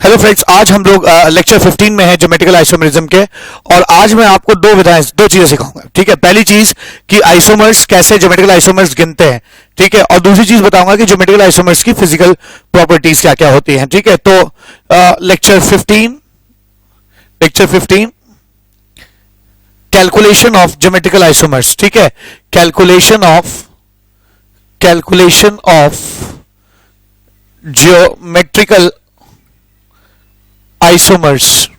Hello friends, आज हम लोग लेक्चर 15 में है ज्योमेट्रिकल आइसोमरिज्म के। और आज मैं आपको दो चीजें सिखाऊंगा। ठीक है, पहली चीज कि आइसोमर्स कैसे ज्योमेट्रिकल आइसोमर्स गिनते हैं। ठीक है, और दूसरी चीज बताऊंगा कि ज्योमेट्रिकल आइसोमर्स की फिजिकल प्रॉपर्टीज क्या क्या होती हैं। ठीक है, तो lecture 15 calculation of geometrical isomers. ठीक है, कैलकुलेशन ऑफ ज्योमेट्रिकल आइसोमर्स।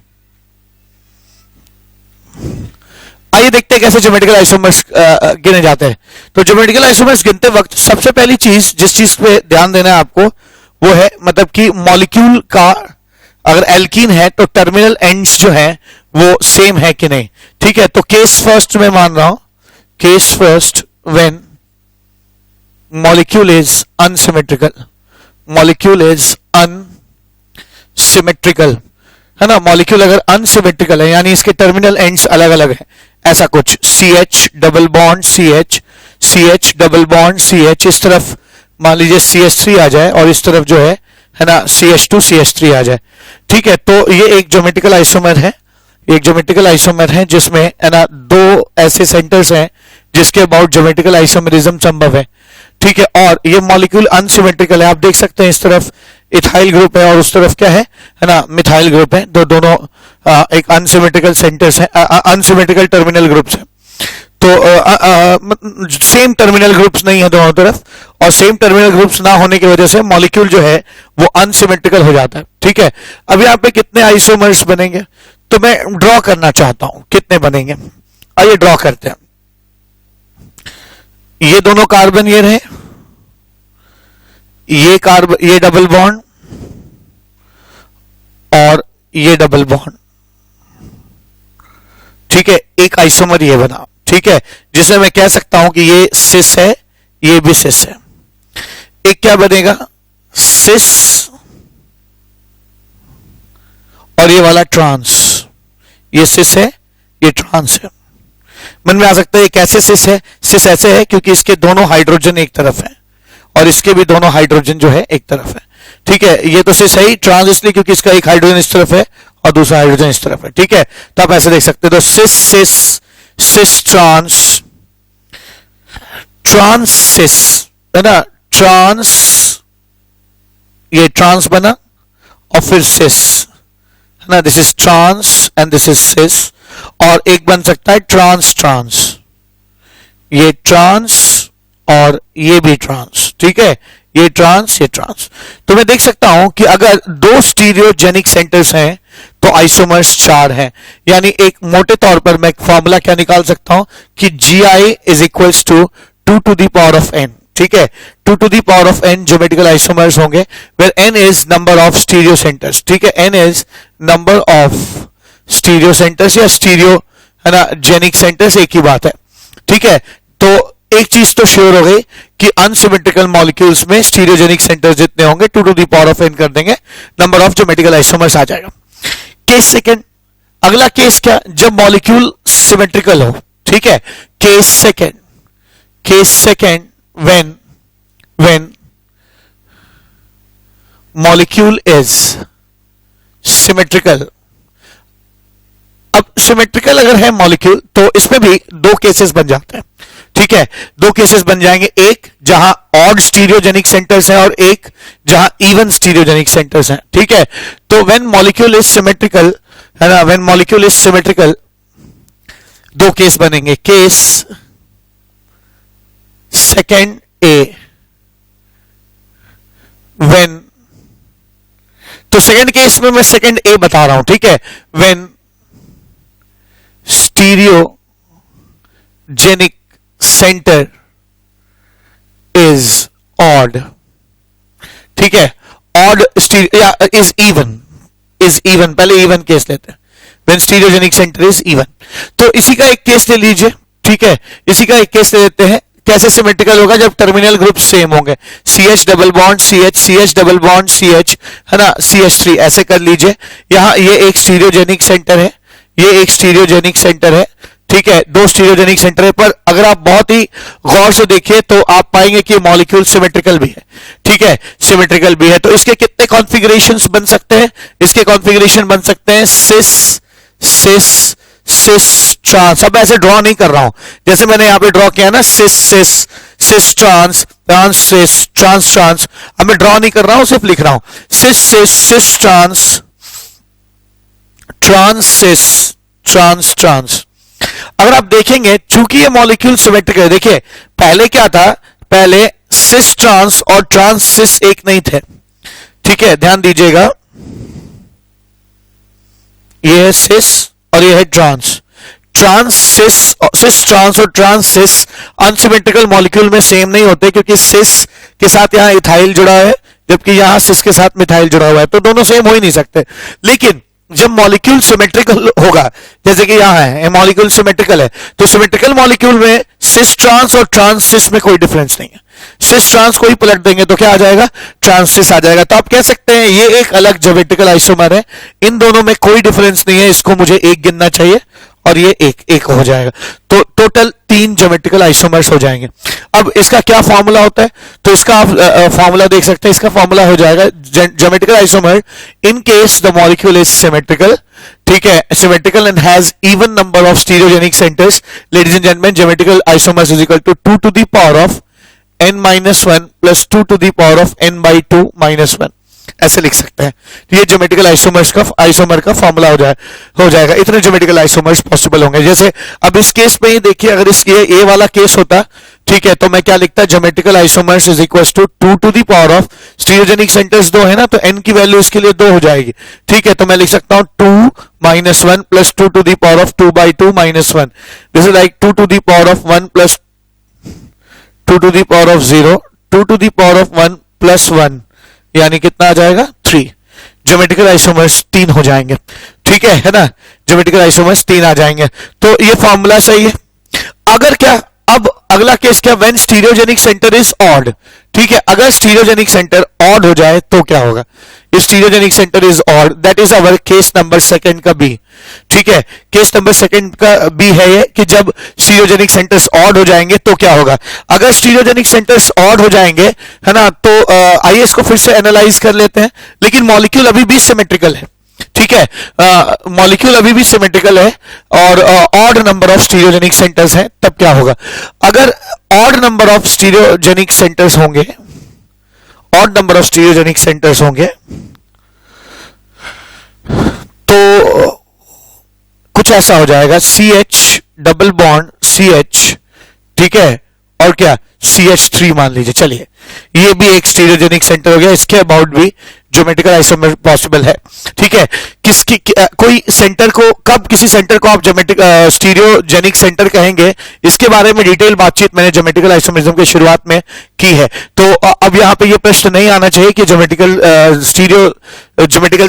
आइए देखते हैं कैसे ज्योमेट्रिकल आइसोमर्स गिने जाते हैं। तो ज्योमेट्रिकल आइसोमर्स गिनते वक्त सबसे पहली चीज जिस चीज पे ध्यान देना है आपको वो है मतलब कि मॉलिक्यूल का अगर एल्कीन है तो टर्मिनल एंड्स जो है वो सेम है कि नहीं। ठीक है, तो केस फर्स्ट में मान रहा हूं, case first when molecule is unsymmetrical, है ना। मॉलिक्यूल अगर अनसिमेट्रिकल है यानी इसके टर्मिनल एंड्स अलग अलग हैं, ऐसा कुछ CH double bond CH double bond CH, इस तरफ मान लीजिए CH3 आ जाए और इस तरफ जो है ना CH2 CH3 आ जाए। ठीक है, तो ये एक ज्योमेट्रिकल आइसोमर है, एक ज्योमेट्रिकल आइसोमर है जिसमें है ना दो ऐसे सेंटर्स हैं जिसके अबाउट ज्योमेट्रिकल आइसोमरिज्म संभव है। ठीक है, और ये मॉलिक्यूल अनसिमेट्रिकल है। आप देख सकते हैं इस तरफ इथाइल ग्रुप है और उस तरफ क्या है ना मिथाइल ग्रुप है। दोनों एक अनसिमेट्रिकल सेंटर्स हैं, अनसिमेट्रिकल टर्मिनल ग्रुप्स हैं। तो सेम टर्मिनल ग्रुप्स नहीं है दोनों तरफ, और सेम टर्मिनल ग्रुप्स ना होने की वजह से मॉलिक्यूल जो है वो अनसिमेट्रिकल हो जाता है। ठीक है, अब यहाँ पे कितने आइसोमर्स बनेंगे तो मैं ड्रॉ करना चाहता हूं कितने बनेंगे। आइए ड्रॉ करते हैं। ये दोनों कार्बन ये रहे, ये डबल बॉन्ड और ये डबल बॉन्ड। ठीक है, एक आइसोमर ये बना। ठीक है, जिसे मैं कह सकता हूं कि ये सिस है, ये भी सिस है। एक क्या बनेगा सिस और ये वाला ट्रांस। ये सिस है, ये ट्रांस है। मन में आ सकता है ये कैसे सिस है। सिस ऐसे है क्योंकि इसके दोनों हाइड्रोजन एक तरफ है और इसके भी दोनों हाइड्रोजन जो है एक तरफ है। ठीक है, ये तो सिस है ही, ट्रांस इसलिए क्योंकि इसका एक हाइड्रोजन इस तरफ है और दूसरा हाइड्रोजन इस तरफ है। ठीक है, तो आप ऐसे देख सकते हो, तो सिस ट्रांस, ट्रांस सिस, है ना। ट्रांस, ये ट्रांस बना और फिर सिस, है ना। This is trans and this is cis. और एक बन सकता है ट्रांस ट्रांस, ये ट्रांस और ये भी ट्रांस। ठीक है, ये ट्रांस ये ट्रांस। तो मैं देख सकता हूं कि अगर दो स्टीरियोजेनिक सेंटर्स हैं तो आइसोमर्स 4 हैं। यानी एक मोटे तौर पर मैं फॉर्मूला क्या निकाल सकता हूं कि GI is equals to 2 to the power of n। ठीक है, 2 to the power of n geometrical isomers होंगे, where n is number of stereo centres. ठीक है, n is number of stereo centres या स्टीरियो, है ना, जेनिक सेंटर्स, एक ही बात है। ठीक है, तो एक चीज तो श्योर हो गई कि अनसिमेट्रिकल मॉलिक्यूल्स में स्टीरियोजेनिक सेंटर्स जितने होंगे 2 to the power of n कर देंगे, नंबर ऑफ ज्योमेट्रिकल आइसोमर्स आ जाएगा। केस सेकंड, अगला केस क्या, जब मॉलिक्यूल सिमेट्रिकल हो। ठीक है, case second when molecule is symmetrical. अब सिमेट्रिकल अगर है मॉलिक्यूल तो इसमें भी दो केसेस बन जाते हैं। ठीक है, दो केसेस बन जाएंगे, एक जहां ऑड स्टीरियोजेनिक सेंटर्स हैं और एक जहां इवन स्टीरियोजेनिक सेंटर्स हैं। ठीक है, तो व्हेन मॉलिक्यूल इज सिमेट्रिकल, है ना, व्हेन मॉलिक्यूल इज सिमेट्रिकल दो केस बनेंगे। केस सेकंड ए, व्हेन, तो सेकंड केस में मैं सेकंड ए बता रहा हूं। ठीक है, when stereogenic centre is odd. ठीक है, ऑड या इज इवन, पहले इवन केस लेते हैं। When stereogenic centre is even, तो इसी का एक केस ले लीजिए। ठीक है, इसी का एक केस ले लेते हैं। कैसे सिमेट्रिकल होगा, जब टर्मिनल ग्रुप सेम होंगे। CH double bond CH double bond CH, है ना, CH3 ऐसे कर लीजिए। यहां ये एक स्टीरियोजेनिक सेंटर है, ये एक स्टीरियोजेनिक सेंटर है। ठीक है, दो स्टीरियोजेनिक सेंटर है, पर अगर आप बहुत ही गौर से देखिए तो आप पाएंगे कि मॉलिक्यूल सिमेट्रिकल भी है। ठीक है, सिमेट्रिकल भी है। तो इसके कितने कॉन्फ़िगरेशंस बन सकते हैं? इसके कॉन्फ़िगरेशन बन सकते हैं सिस सिस सिस ट्रांस। अब ऐसे ड्रॉ नहीं कर रहा हूं जैसे मैंने यहां पे ड्रॉ किया ना, cis cis cis trans trans cis trans trans. अब मैं ड्रॉ नहीं कर रहा हूं, सिर्फ लिख रहा हूं cis cis cis trans trans cis trans trans. अगर आप देखेंगे चूंकि ये मॉलिक्यूल सिमेट्रिकल है, देखिए पहले क्या था, पहले सिस ट्रांस और ट्रांस सिस एक नहीं थे। ठीक है, ध्यान दीजिएगा, ये है सिस और ये है trans. Trans cis, cis trans और ट्रांस सिस अनसिमेट्रिकल मॉलिक्यूल में सेम नहीं होते, क्योंकि सिस के साथ यहां इथाइल जुड़ा है जबकि यहां सिस के साथ मिथाइल जुड़ा हुआ है, तो दोनों सेम हो ही नहीं सकते। लेकिन जब मॉलिक्यूल सिमेट्रिकल होगा, जैसे कि यहां है मॉलिक्यूल सिमेट्रिकल है, तो सिमेट्रिकल मॉलिक्यूल में सिस ट्रांस और ट्रांस सिस में कोई डिफरेंस नहीं है। सिस ट्रांस को ही पलट देंगे तो क्या आ जाएगा, ट्रांस सिस आ जाएगा। तो आप कह सकते हैं ये एक अलग ज्योमेट्रिकल आइसोमर है, इन दोनों में कोई डिफरेंस नहीं है, इसको मुझे एक गिनना चाहिए और ये एक हो जाएगा। तो टोटल 3 ज्योमेट्रिकल आइसोमर्स हो जाएंगे। अब इसका क्या फॉर्मूला होता है, तो इसका आप फॉर्मूला देख सकते हैं। इसका फॉर्मूला हो जाएगा geometrical isomer in case the molecule is symmetrical. ठीक है, symmetrical and has even number of stereogenic centres. Ladies and gentleman, geometrical isomers is equal to 2 to the power of n-1 plus 2 to the power of n/2 - 1, ऐसे लिख सकते हैं। तो ये geometrical isomer का formula हो जाएगा। इतने ज्योमेट्रिकल आइसोमर्स पॉसिबल होंगे। जैसे अब इस केस में ही देखिए, अगर इस ये वाला केस होता, ठीक है, तो मैं क्या लिखता, geometrical isomers is equal to 2 to the power of, stereogenic centres 2 है ना, तो n की वैल्यू इसके लिए 2 हो जाएगी। ठीक है, तो मैं लिख सकता हूं 2 - 1 plus 2 to the power of 2/2 - 1। This is like 2 to the power of 1 plus 2 to the power of 0, 2 to the power of 1 plus 1, यानी कितना आ जाएगा 3। ज्योमेट्रिकल आइसोमर्स 3 हो जाएंगे। ठीक है ना, ज्योमेट्रिकल आइसोमर्स 3 आ जाएंगे। तो ये फॉर्मूला सही है। अगर क्या, अब अगला केस क्या, when stereogenic centre is odd. ठीक है, अगर स्टीरियोजेनिक सेंटर ऑड हो जाए तो क्या होगा, if stereogenic centre is odd, that is our case number 2 का बी। ठीक है, केस नंबर 2 का बी है ये कि जब स्टीरियोजेनिक सेंटर्स ऑड हो जाएंगे तो क्या होगा। अगर स्टीरियोजेनिक सेंटर्स ऑड हो जाएंगे, है ना, तो आइए इसको फिर से एनालाइज कर लेते हैं। लेकिन मॉलिक्यूल अभी भी सिमेट्रिकल है। ठीक है, मॉलिक्यूल अभी भी सिमेट्रिकल है और odd number of stereogenic centres हैं, तब क्या होगा। अगर odd number of stereogenic centres होंगे, odd number of stereogenic centres होंगे, तो कुछ ऐसा हो जाएगा, CH डबल बॉन्ड CH, ठीक है, और क्या CH3 मान लीजिए। चलिए, ये भी एक स्टीरियोजेनिक सेंटर हो गया, इसके अबाउट भी ज्योमेट्रिकल आइसोमर पॉसिबल है। ठीक है, किसकी कोई सेंटर को, कब किसी सेंटर को आप ज्योमेट्रिक स्टीरियोजेनिक सेंटर कहेंगे, इसके बारे में डिटेल बातचीत मैंने ज्योमेट्रिकल आइसोमरिज्म की शुरुआत में की है। तो अब यहां पे ये प्रश्न नहीं आना चाहिए कि ज्योमेट्रिकल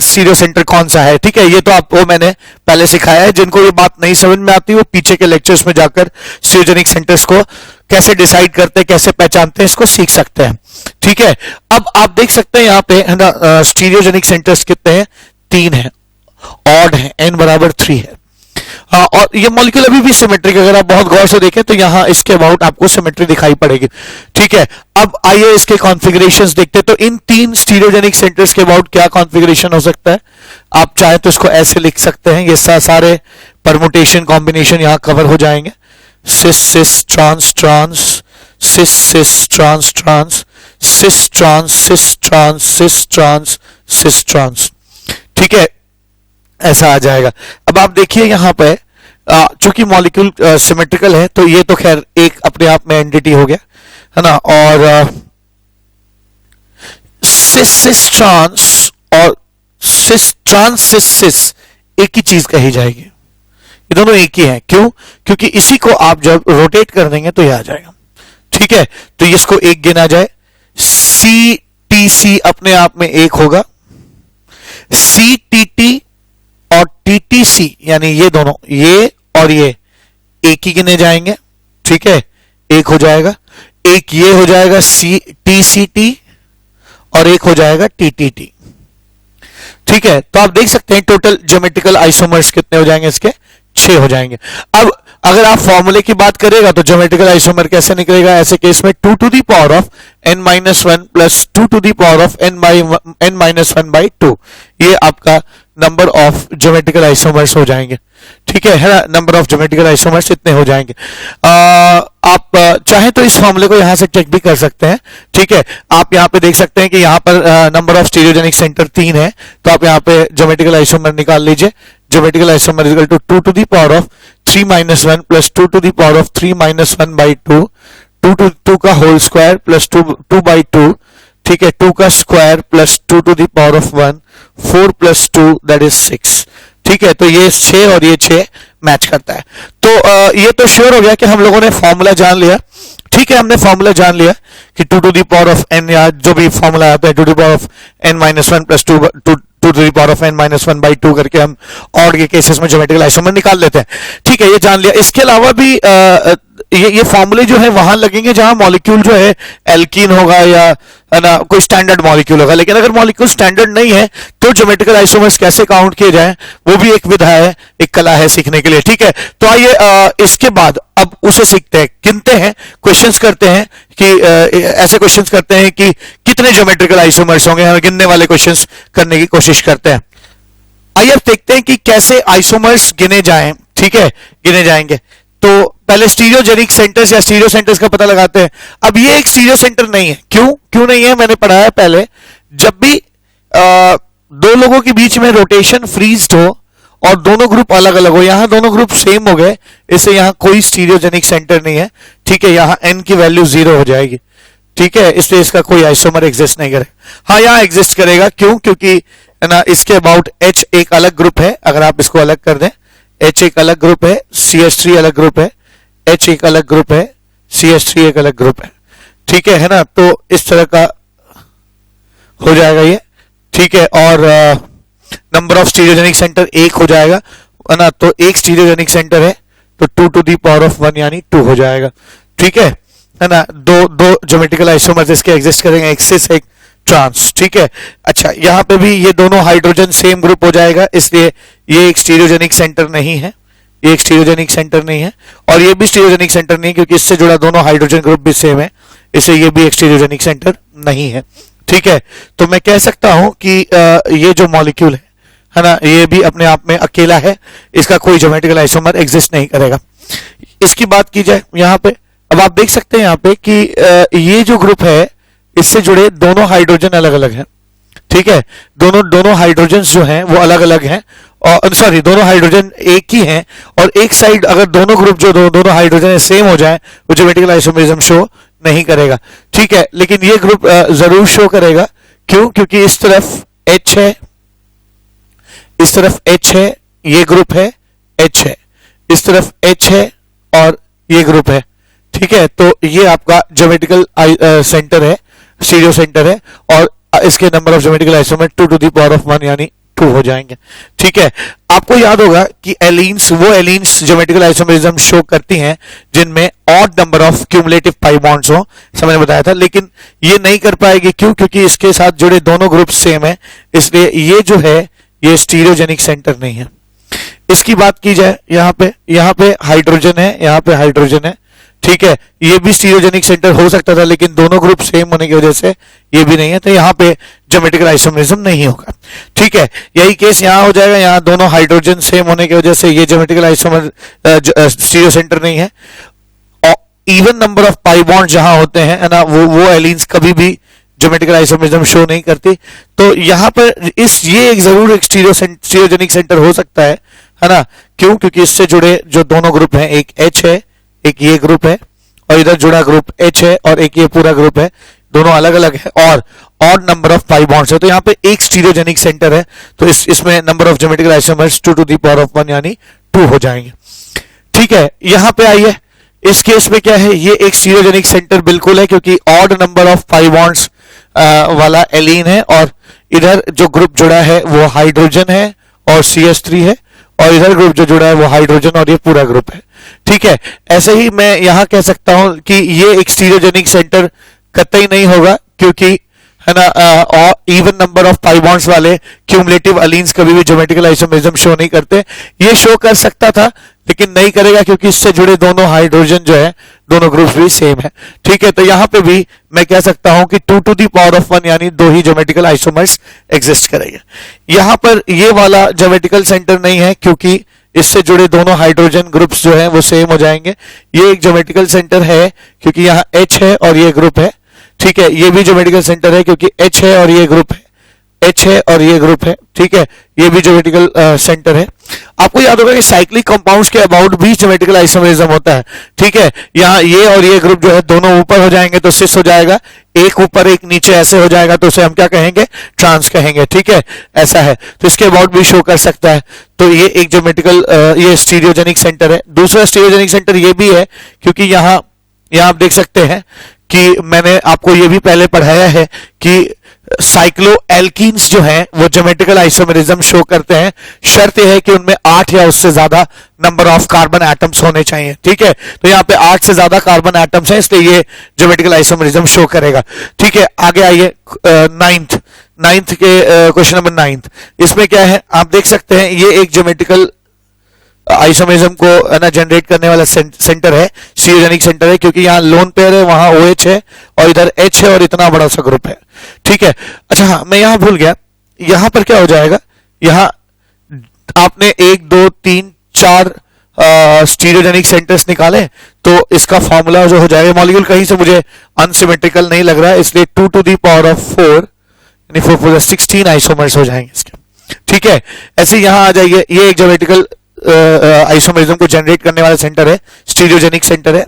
स्टीरियो सेंटर कौन सा है। ठीक है, ये तो आपको मैंने पहले सिखाया है। जिनको ये बात नहीं समझ में आती वो पीछे के लेक्चर्स में जाकर स्टीरियोजेनिक सेंटर्स को कैसे डिसाइड करते हैं, कैसे पहचानते हैं, इसको सीख सकते हैं। ठीक है, अब आप देख सकते हैं यहां पे, है ना, स्टीरियोजेनिक सेंटर्स कितने हैं, 3 हैं, ऑड है, n बराबर 3 है। और ये मॉलिक्यूल अभी भी सिमेट्रिक, अगर आप बहुत गौर से देखें तो यहां इसके अबाउट आपको सिमेट्री दिखाई पड़ेगी। ठीक है, अब आइए इसके कॉन्फ़िगरेशंस देखते हैं। तो इन 3 स्टीरियोजेनिक सेंटर्स के अबाउट क्या कॉन्फ़िगरेशन हो सकता है, आप चाहे तो इसको ऐसे लिख सकते हैं। ये सारे परमुटेशन कॉम्बिनेशन यहां कवर हो जाएंगे, cis cis trans trans, cis cis trans trans, cis trans cis trans cis trans cis trans. ठीक है, ऐसा आ जाएगा। अब आप देखिए यहां पे चूंकि मॉलिक्यूल सिमेट्रिकल है, तो ये तो खैर एक अपने आप में एंटिटी हो गया, है ना, और सिस सिस ट्रांस और सिस ट्रांस सिस सिस एक ही चीज कही जाएगी। ये दोनों एक ही है। क्यों? क्योंकि इसी को आप जब रोटेट कर देंगे तो ये आ जाएगा। ठीक है, तो इसको एक गिना जाए, CTC अपने आप में एक होगा, CTT और TTC यानी ये दोनों, ये और ये एक ही गिने जाएंगे। ठीक है, एक हो जाएगा, एक ये हो जाएगा TCT और एक हो जाएगा TTT। ठीक है, तो आप देख सकते हैं टोटल ज्योमेट्रिकल आइसोमर्स कितने हो जाएंगे, इसके 6 हो जाएंगे। अब अगर आप फॉर्मूले की बात करेगा तो ज्योमेट्रिकल आइसोमर कैसे निकलेगा, ऐसे केस में 2 to the power of n-1 plus 2 to the power of n-1/2, ये आपका नंबर ऑफ ज्योमेट्रिकल आइसोमर्स हो जाएंगे। ठीक है ना, नंबर ऑफ ज्योमेट्रिकल आइसोमर्स इतने हो जाएंगे। आप चाहे तो इस फॉर्मूले को यहां से चेक भी कर सकते हैं। ठीक है, आप यहां पे देख सकते हैं कि यहां पर नंबर ऑफ स्टीरियोजेनिक सेंटर 3 है, तो आप यहां पे ज्योमेट्रिकल आइसोमर निकाल लीजिए। Geometrical isomer equal to 2 to the power of 3-1 plus 2 to the power of 3-1/2, 2 का होल स्क्वायर प्लस 2/2, ठीक है, 2 का square plus 2 to the power of 1, 4 plus 2 that is 6। ठीक है, तो ये 6 और ये 6 मैच करता है। तो ये तो श्योर हो गया कि हम लोगों ने फॉर्मूला जान लिया। ठीक है, हमने फॉर्मूला जान लिया कि 2 to the power of n, या जो भी फॉर्मूला आता है 2 to the power of n-1 plus 2 to the power of n-1/2 करके हम ऑड के केसेस में ज्योमेट्रिकल आइसोमर निकाल लेते हैं। ठीक है, ये जान लिया। इसके अलावा भी ये फॉर्मूले जो है वहां लगेंगे जहां मॉलिक्यूल जो है एल्कीन होगा या है ना कोई स्टैंडर्ड मॉलिक्यूल होगा। लेकिन अगर मॉलिक्यूल स्टैंडर्ड नहीं है तो ज्योमेट्रिकल आइसोमर्स कैसे काउंट किए जाए, वो भी एक विधा है, एक कला है सीखने के लिए। ठीक है, तो आइए इसके बाद अब उसे सीखते हैं, गिनते हैं, क्वेश्चंस करते हैं कि ऐसे क्वेश्चंस करते हैं कि कितने ज्योमेट्रिकल आइसोमर्स होंगे, हम गिनने वाले क्वेश्चंस करने की कोशिश करते हैं। आइए अब देखते हैं कि कैसे आइसोमर्स गिने जाएं। ठीक है, गिने जाएंगे तो पहले स्टीरियोजेनिक सेंटर्स या स्टीरियो सेंटर्स का पता लगाते हैं। अब ये एक स्टीरियो सेंटर नहीं है। क्यों नहीं है, मैंने पढ़ाया पहले। जब भी दो लोगों के बीच में रोटेशन फ्रीज्ड हो और दोनों ग्रुप अलग अलग हो, यहां दोनों ग्रुप सेम हो गए, इससे यहां कोई स्टीरियोजेनिक सेंटर नहीं है। ठीक है, यहां n की वैल्यू 0 हो जाएगी। ठीक है, इसलिए इसका कोई आइसोमर एग्जिस्ट नहीं करेगा। हाँ, यहां एग्जिस्ट करेगा। क्योंकि है ना, इसके अबाउट H एक अलग ग्रुप है। अगर आप इसको अलग कर दें, H एक अलग ग्रुप है, CH3 अलग ग्रुप है, H एक अलग ग्रुप है, CH3 एक अलग ग्रुप है। ठीक है ना, तो इस तरह का हो जाएगा ये। ठीक है, और नंबर ऑफ स्टीरियोजेनिक सेंटर 1 हो जाएगा, है ना, तो एक स्टीरियोजेनिक सेंटर है तो 2 टू द पावर ऑफ 1 यानी 2 हो जाएगा। ठीक है ना, दो ज्योमेट्रिकल आइसोमर्स इसके एग्जिस्ट करेंगे, एक सिस एक ट्रांस। ठीक है, अच्छा, यहां पे भी ये दोनों हाइड्रोजन सेम ग्रुप हो जाएगा, इसलिए ये एक स्टीरियोजेनिक सेंटर नहीं है, ये एक स्टीरियोजेनिक सेंटर नहीं है, और ये भी स्टीरियोजेनिक सेंटर नहीं है क्योंकि इससे जुड़ा दोनों हाइड्रोजन ग्रुप भी सेम है, इसलिए ये भी एक स्टीरियोजेनिक सेंटर नहीं है। ठीक है, तो मैं कह सकता हूं कि ये जो मॉलिक्यूल है ना, ये भी अपने आप में अकेला है, इसका कोई ज्योमेट्रिकल आइसोमर एग्जिस्ट नहीं करेगा। इसकी बात की जाए यहां पे, अब आप देख सकते हैं यहां पे कि ये जो ग्रुप है इससे जुड़े दोनों हाइड्रोजन अलग अलग हैं। ठीक है, दोनों हाइड्रोजन जो हैं वो अलग अलग हैं, और सॉरी दोनों हाइड्रोजन एक ही हैं, और एक साइड अगर दोनों ग्रुप जो दोनों हाइड्रोजन सेम हो जाए वो ज्योमेट्रिकल आइसोमरिज्म शो नहीं करेगा। ठीक है, लेकिन ये ग्रुप जरूर शो करेगा। क्योंकि इस तरफ H है, इस तरफ H है, ये ग्रुप है H है, इस तरफ H है और ये ग्रुप है। ठीक है, तो ये आपका ज्योमेट्रिकल सेंटर है, स्टीरियो सेंटर है, और इसके number of geometrical isomer 2 to the power of 1 यानी 2 हो जाएंगे। ठीक है, आपको याद होगा कि एलीन्स वो एलीन्स ज्योमेट्रिकल आइसोमरिज्म शो करती हैं जिनमें odd number of cumulative pi bonds हो, मैंने बताया था, लेकिन ये नहीं कर पाएगी। क्योंकि इसके साथ जुड़े दोनों ग्रुप सेम है, इसलिए ये जो है ये स्टीरियोजेनिक सेंटर नहीं है। इसकी बात की जाए, यहाँ पे हाइड्रोजन है, यहाँ पे हाइड्रोजन है। ठीक है, ये भी स्टीरियोजेनिक सेंटर हो सकता था, लेकिन दोनों ग्रुप सेम होने की वजह से ये भी नहीं है, तो यहाँ पे ज्योमेट्रिकल आइसोमरिज्म नहीं होगा। ठीक है, यही केस यहाँ हो जाएगा, यहाँ दोनों हाइड्रोजन सेम होने की वजह से ये ज्योमेट्रिकल आइसोमर स्टीरियो सेंटर नहीं है। और even number of pi bond जहां होते हैं, है ना, वो एलीन्स कभी भी ज्योमेट्रिकल आइसोमरिज्म शो नहीं करती। तो यहाँ पर ये एक जरूर एक स्टीरियोजेनिक सेंटर हो सकता है ना, क्योंकि इससे जुड़े जो दोनों ग्रुप हैं, एक H है, एक ये ग्रुप है, और इधर जुड़ा ग्रुप H है, और एक ये पूरा ग्रुप है, दोनों अलग अलग है, और odd number of pi bonds है, तो यहाँ पे एक स्टीरियोजेनिक सेंटर है, तो इसमें number of geometrical isomers 2 to the power of 1 यानी 2 हो जाएंगे। ठीक है, यहाँ पे आइए, इस केस में क्या है, ये एक स्टीरियोजेनिक सेंटर बिल्कुल है, क्योंकि odd number of pi bonds वाला एलीन है, और इधर जो ग्रुप जुड़ा है वो हाइड्रोजन है और CH3 है, और इधर ग्रुप जो जुड़ा है वो हाइड्रोजन और ये पूरा ग्रुप है। ठीक है, ऐसे ही मैं यहां कह सकता हूं कि ये एक स्टीरियोजेनिक सेंटर कतई नहीं होगा, क्योंकि है ना, और even number of pi bonds वाले क्यूमुलेटिव अलीन्स कभी भी ज्योमेट्रिकल आइसोमरिज्म शो नहीं करते। ये शो कर सकता था लेकिन नहीं करेगा क्योंकि इससे जुड़े दोनों हाइड्रोजन जो है दोनों ग्रुप्स भी सेम है। ठीक है, तो यहां पे भी मैं कह सकता हूं कि 2 टू द पावर ऑफ 1 यानी 2 ही ज्योमेट्रिकल आइसोमर्स एग्जिस्ट करेंगे। यहां पर ये वाला ज्योमेट्रिकल सेंटर नहीं है क्योंकि इससे जुड़े दोनों हाइड्रोजन ग्रुप्स जो हैं वो सेम हो जाएंगे। ये एक ज्योमेट्रिकल सेंटर है क्योंकि यहाँ H है और ये ग्रुप है। ठीक है, ये भी ज्योमेट्रिकल सेंटर है क्योंकि H है और ये ग्रुप है, H है और ये ग्रुप है। ठीक है, ये भी ज्योमेट्रिकल सेंटर है। आपको याद होगा कि साइक्लिक कंपाउंड्स के अबाउट भी ज्योमेट्रिकल आइसोमरिज्म होता है। ठीक है, यहाँ ये और ये ग्रुप जो है दोनों ऊपर हो जाएंगे तो सिस हो जाएगा, एक ऊपर एक नीचे ऐसे हो जाएगा तो उसे हम क्या कहेंगे, ट्रांस कहेंगे। ठीक है, ऐसा है, तो इसके अबाउट भी शो कर सकता है। तो ये एक ज्योमेट्रिकल ये स्टीरियोजेनिक सेंटर है। दूसरा स्टीरियोजेनिक सेंटर ये भी है क्योंकि यहाँ आप देख सकते हैं कि मैंने आपको ये भी पहले पढ़ाया है कि साइक्लो एल्कीन्स जो हैं वो ज्योमेट्रिकल आइसोमेरिज्म शो करते हैं। शर्त यह है कि उनमें 8 या उससे ज्यादा नंबर ऑफ कार्बन एटम्स होने चाहिए। ठीक है, तो यहाँ पे 8 से ज्यादा कार्बन एटम्स हैं इसलिए ये ज्योमेट्रिकल आइसोमेरिज्म शो करेगा। ठीक है, आगे आइए नाइन्थ के क्वेश्चन नंबर 9। इसमें क्या है आप देख सकते हैं, ये एक ज्योमेट्रिकल आइसोमेरिज्म को है ना जनरेट करने वाला सेंटर है, स्टीरियोजेनिक सेंटर है क्योंकि यहाँ लोन पेयर है, वहां OH है और इधर H है और इतना बड़ा सा ग्रुप है। ठीक है, अच्छा हाँ मैं यहां भूल गया, यहां पर क्या हो जाएगा, यहां आपने 1 2 3 4 स्टीरियोजेनिक सेंटर्स निकाले तो इसका फॉर्मूला जो हो जाएगा, मॉलिक्यूल कहीं से मुझे अनसिमेट्रिकल नहीं लग रहा है इसलिए 2 टू द पावर ऑफ 4 यानी 4 16 आइसोमर्स हो जाएंगे इसके। ठीक है, ऐसे यहां आ जाइए, ये एक ज्योमेट्रिकल आइसोमेरिज्म को जनरेट करने वाला सेंटर है, स्टीरियोजेनिक सेंटर है।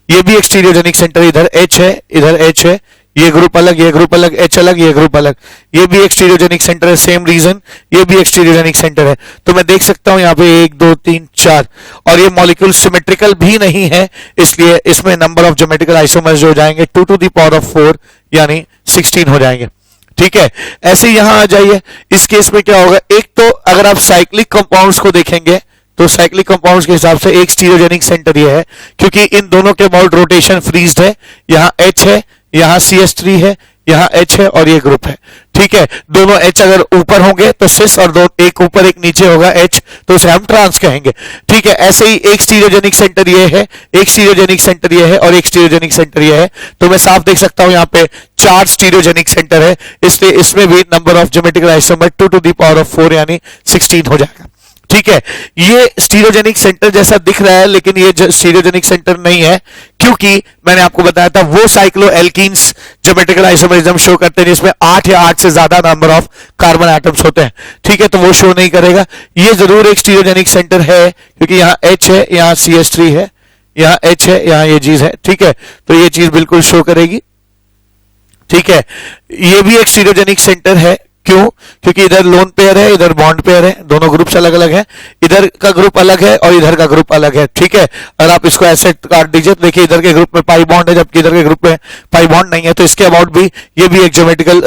ये भी एक स्टीरियोजेनिक सेंटर है, इधर H है इधर H है, ये ग्रुप अलग ये ग्रुप अलग, H अलग ये ग्रुप अलग, ये भी एक स्टीरियोजेनिक सेंटर है, सेम रीजन ये भी एक स्टीरियोजेनिक सेंटर है। तो मैं देख सकता हूं यहाँ पे 1 2 3 4 और ये मॉलिक्यूल सिमेट्रिकल भी नहीं है इसलिए इसमें नंबर ऑफ ज्योमेट्रिकल आइसोमर्स जो हो जाएंगे 2 टू द पावर ऑफ 4 यानी 16 हो जाएंगे। ठीक है, ऐसे यहां आ जाइए, इस केस में क्या होगा, एक तो अगर आप साइक्लिक कंपाउंड्स को देखेंगे तो साइक्लिक कंपाउंड्स के हिसाब से एक स्टीरियोजेनिक सेंटर ये है क्योंकि इन दोनों के अबाउट रोटेशन फ्रीज्ड है, यहां H है यहां CH3 है यहां H है और ये ग्रुप है। ठीक है, दोनों H अगर ऊपर होंगे तो सिस और दो एक ऊपर एक नीचे होगा H तो उसे हम ट्रांस कहेंगे। ठीक है, ऐसे ही एक स्टीरियोजेनिक सेंटर ये है, एक स्टीरियोजेनिक सेंटर ये है और एक स्टीरियोजेनिक सेंटर ये है। तो मैं साफ देख सकता हूं यहाँ पे 4 स्टीरियोजेनिक सेंटर है इसलिए इसमें भी number of geometrical isomer 2 to the power of 4 यानी 16 हो जाएगा। ठीक है, ये स्टीरियोजेनिक सेंटर जैसा दिख रहा है लेकिन ये स्टीरियोजेनिक सेंटर नहीं है क्योंकि मैंने आपको बताया था वो cyclo alkenes geometrical isomerism show करते हैं जिसमें 8 या 8 से ज्यादा नंबर ऑफ कार्बन एटम्स होते हैं। ठीक है, तो वो शो नहीं करेगा। ये जरूर एक स्टीरियोजेनिक सेंटर है क्योंकि यहाँ H है यहाँ CH3 है यहाँ H है यहाँ ये चीज है। ठीक है, तो ये चीज बिल्कुल शो करेगी। ठीक है, ये भी एक स्टीरियोजेनिक सेंटर है, क्यों, क्योंकि इधर लोन पेयर है इधर बॉन्ड पेयर है, दोनों ग्रुप्स अलग अलग हैं, इधर का ग्रुप अलग है और इधर का ग्रुप अलग है। ठीक है, अगर आप इसको ऐसे काट दीजिए तो देखिए इधर के ग्रुप में पाई बॉन्ड है जबकि इधर के ग्रुप में पाई बॉन्ड नहीं है, तो इसके अबाउट भी ये भी एक ज्योमेट्रिकल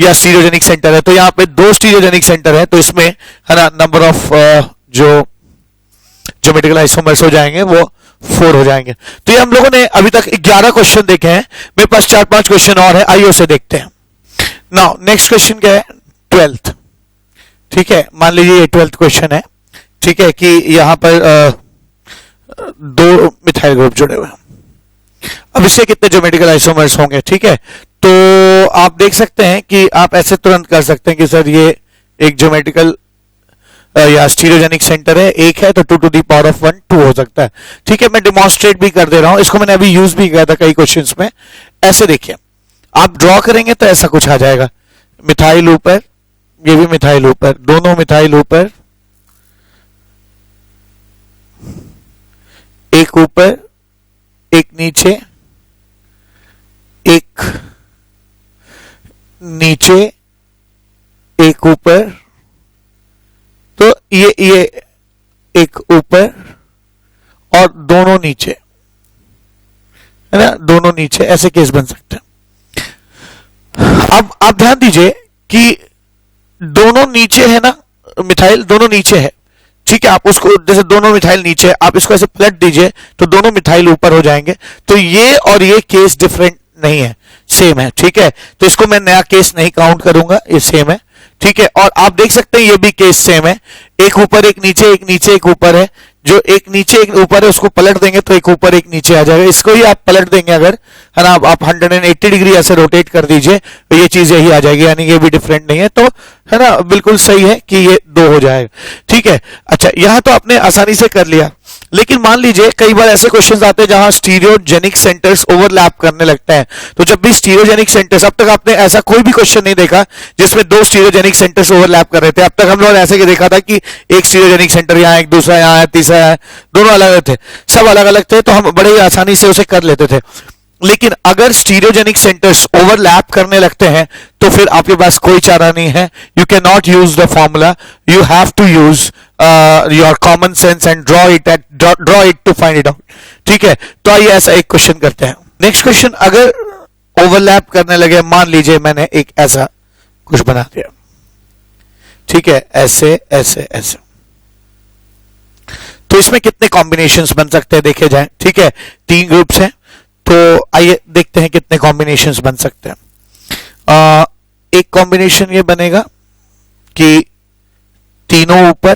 या स्टीरियोजेनिक सेंटर है। तो यहाँ पे 2 स्टीरियोजेनिक सेंटर है तो इसमें है ना नंबर ऑफ जो ज्योमेट्रिकल आइसोमर्स हो जाएंगे वो 4 हो जाएंगे। तो ये हम लोगों ने अभी तक 11 क्वेश्चन देखे हैं, मेरे पास 4-5 क्वेश्चन और है, आइए उसे देखते हैं। नाउ नेक्स्ट क्वेश्चन क्या है, 12th। ठीक है, मान लीजिए ये 12th क्वेश्चन है। ठीक है, कि यहां पर 2 मिथाइल ग्रुप जुड़े हुए हैं। अब इसके कितने ज्योमेट्रिकल आइसोमर्स होंगे। ठीक है, तो आप देख सकते हैं कि आप ऐसे तुरंत कर सकते हैं कि सर ये एक ज्योमेट्रिकल या स्टीरियोजेनिक सेंटर है, एक है तो 2 टू द पावर ऑफ 1 2 हो सकता है। ठीक है, मैं डिमॉन्स्ट्रेट भी कर दे रहा हूं, इसको मैंने अभी यूज भी किया था कई क्वेश्चंस में। ऐसे देखिए, आप ड्रॉ करेंगे तो ऐसा कुछ आ जाएगा, मिथाइल ऊपर ये भी मिथाइल ऊपर, दोनों मिथाइल ऊपर, एक ऊपर एक नीचे, एक नीचे एक ऊपर, तो ये एक ऊपर और दोनों नीचे, है ना, दोनों नीचे, ऐसे केस बन सकते हैं। अब आप ध्यान दीजिए कि दोनों नीचे है ना, मिथाइल दोनों नीचे है। ठीक है, आप उसको जैसे दोनों मिथाइल नीचे, आप इसको ऐसे पलट दीजिए तो दोनों मिथाइल ऊपर हो जाएंगे। तो ये और ये केस डिफरेंट नहीं है, सेम है। ठीक है, तो इसको मैं नया केस नहीं काउंट करूंगा, ये सेम है। ठीक है, और आप देख सकते हैं ये भी केस सेम है, एक ऊपर एक नीचे एक नीचे एक ऊपर है, जो एक नीचे एक ऊपर है उसको पलट देंगे तो एक ऊपर एक नीचे आ जाएगा। इसको ही आप पलट देंगे अगर, है ना, आप 180 डिग्री ऐसे रोटेट कर दीजिए तो ये चीज यही आ जाएगी, यानी ये भी डिफरेंट नहीं है, तो है ना, बिल्कुल सही है कि ये 2 हो जाएगा। ठीक है, अच्छा यहां तो आपने आसानी से कर लिया, लेकिन मान लीजिए कई बार ऐसे क्वेश्चंस आते हैं जहां स्टीरियोजेनिक सेंटर्स ओवरलैप करने लगते हैं। तो जब भी स्टीरियोजेनिक सेंटर्स, अब तक आपने ऐसा कोई भी क्वेश्चन नहीं देखा जिसमें 2 स्टीरियोजेनिक सेंटर्स ओवरलैप कर रहे थे। अब तक हम लोगों ने ऐसे देखा था कि एक स्टीरियोजेनिक सेंटर यहाँ, एक दूसरा यहाँ है, तीसरा है, दोनों अलग अलग थे, सब अलग अलग थे, तो हम बड़े ही आसानी से उसे कर लेते थे। लेकिन अगर स्टीरियोजेनिक सेंटर्स ओवरलैप करने लगते हैं तो फिर आपके पास कोई चारा नहीं है। You can not use the formula, you have to use your common sense and draw it to find it out. ठीक है, तो आइए ऐसा एक क्वेश्चन करते हैं। नेक्स्ट क्वेश्चन, अगर ओवरलैप करने लगे, मान लीजिए मैंने एक ऐसा कुछ बना दिया, ठीक है, ऐसे ऐसे ऐसे, तो इसमें कितने कॉम्बिनेशंस बन सकते हैं देखे जाएं। ठीक है, 3 ग्रुप्स हैं, तो आइए देखते हैं कितने कॉम्बिनेशंस बन सकते हैं। एक कॉम्बिनेशन ये बनेगा कि तीनों ऊपर,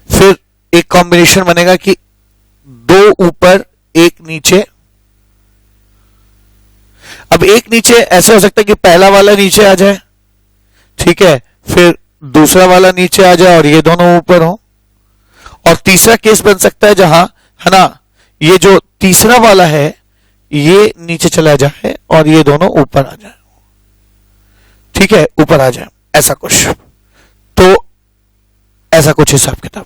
फिर एक कॉम्बिनेशन बनेगा कि 2 ऊपर 1 नीचे। अब 1 नीचे ऐसे हो सकता है कि पहला वाला नीचे आ जाए, ठीक है, फिर दूसरा वाला नीचे आ जाए और ये दोनों ऊपर हो। और तीसरा केस बन सकता है जहां, है ना, ये जो तीसरा वाला है ये नीचे चला जाए और ये दोनों ऊपर आ जाए। ठीक है, ऊपर आ जाए, ऐसा कुछ, तो ऐसा कुछ हिसाब किताब।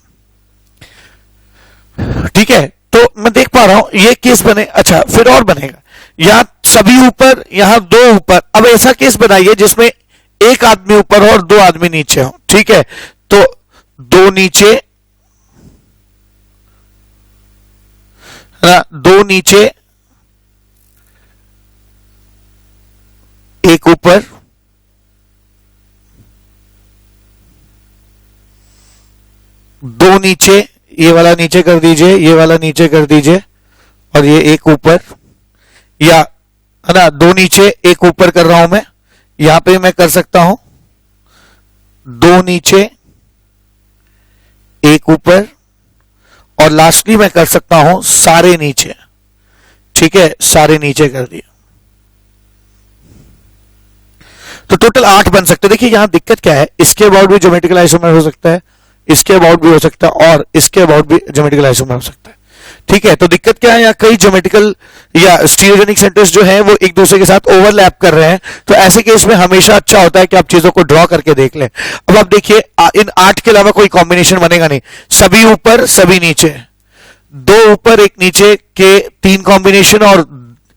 ठीक है, तो मैं देख पा रहा हूं ये केस बने। अच्छा, फिर और बनेगा, यहां सभी ऊपर, यहां 2 ऊपर। अब ऐसा केस बनाइए जिसमें 1 आदमी ऊपर हो और 2 आदमी नीचे हो। ठीक है, तो 2 नीचे, है ना, 2 नीचे 1 ऊपर, 2 नीचे, ये वाला नीचे कर दीजिए, ये वाला नीचे कर दीजिए और ये 1 ऊपर, या है ना 2 नीचे 1 ऊपर कर रहा हूं मैं, यहां पे मैं कर सकता हूं 2 नीचे 1 ऊपर, और लास्टली मैं कर सकता हूं सारे नीचे। ठीक है, सारे नीचे कर दिया, तो टोटल 8 बन सकते हैं। देखिए यहां दिक्कत क्या है, इसके अबाउट भी ज्योमेट्रिकल आइसोमर हो सकता है, इसके अबाउट भी हो सकता है, और इसके अबाउट भी ज्योमेट्रिकल आइसोमर हो सकता है। ठीक है, तो दिक्कत क्या है, यहाँ कई ज्योमेट्रिकल या स्टीरियोजेनिक सेंटर्स जो हैं वो एक दूसरे के साथ ओवरलैप कर रहे हैं। तो ऐसे केस में हमेशा अच्छा होता है कि आप चीजों को ड्रॉ करके देख लें। अब आप देखिए, इन 8 के अलावा कोई कॉम्बिनेशन बनेगा नहीं। सभी ऊपर सभी नीचे, 2 ऊपर 1 नीचे के 3 कॉम्बिनेशन, और